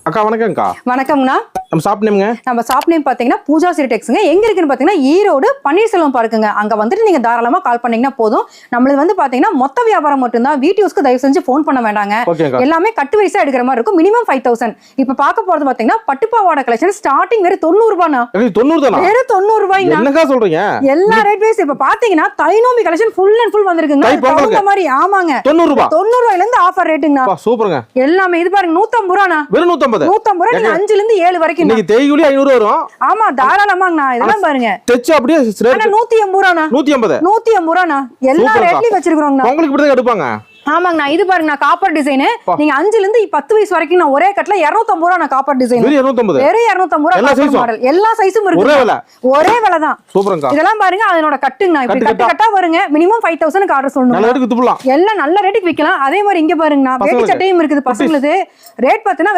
அக்கா வணக்கம்க்கா. வணக்கம்ண்ணா. நம்ம ஷாப் நேம்ங்க? நம்ம ஷாப் நேம் பாத்தீங்கன்னா பூஜா சிரிடெக்ஸ்ங்க. எங்க இருக்குன்னு பாத்தீங்கன்னா ஈரோடு பன்னீர்செல்வம் பார்க்குங்க. அங்க வந்துட்டு நீங்க தாராளமா கால் பண்ணீங்கன்னா போதும். நம்மளது வந்து பாத்தீங்கன்னா மொத்த வியாபாரம் மட்டும்தான். வீடியோஸ்க்கு தயவு செஞ்சு ஃபோன் பண்ண வேண்டாங்க. எல்லாமே கட்டு வைஸா எடுக்கிற மாதிரி இருக்கும். மினிமம் 5000. இப்ப பார்க்க போறது பாத்தீங்கன்னா பட்டுப்பாவாடை கலெக்ஷன் ஸ்டார்டிங் வெறும் 90 ரூபாய்னா. 90 தானா? வெறும் 90 ரூபாய்ங்க. என்னக்கா சொல்றீங்க? எல்லா ரேட் வைஸ் இப்ப பாத்தீங்கன்னா தைனோமி கலெக்ஷன் ஃபுல் அண்ட் ஃபுல் வந்திருக்குங்க. அந்த மாதிரி ஆமாங்க. 90 ரூபாய். 90 ரூபாயில இருந்து ஆஃபர் ரேட்டுங்கண்ணா. சூப்பருங்க. எல்லாமே இது பாருங்க 150 ரூபாய்னா. வெறும் 150. 150 ரூபாய். நீங்க 5 ல இருந்து 7 வரைக்கும். இன்னைக்கு தேய்குலி 500 வரும். ஆமா தாராளமாங்கண்ணா. இதெல்லாம் பாருங்க. டச் அப்படியே ஆனா 180 ரூபாய்னா. 150. 180 ரூபாய்னா. எல்லா ரேட்லயும் வச்சிருக்கோம்ண்ணா. உங்களுக்கு இப்படி தான் எடுப்பாங்க. ஆமாங்கண்ணா. இது பாருங்க காப்பர் டிசைன். நீங்க 5 ல இருந்து 10 வயசு வரைக்கும் நான் ஒரே கட்ல 250 ரூபாய் நான் காப்பர் டிசைன். வெறும் 250. வெறும் 250 ரூபாய் மாடல். எல்லா சைஸும் இருக்கு. ஒரே விலை தான். சூப்பர்ங்க. இதெல்லாம் பாருங்க அதனோட கட்டுங்கண்ணா. இப்படி கட்டு கட்டா வருங்க. மினிமம் 5000 க்கு ஆர்டர் சொல்லணும். நல்ல ரேட்டுக்கு வித்துடலாம். எல்லாம் நல்ல ரேட்டுக்கு விக்கலாம். அதே மாதிரி இங்க பாருங்கண்ணா வேட்டி சட்டையும் இருக்குது பசங்களுக்கு. ரேட் பார்த்தீங்கன்னா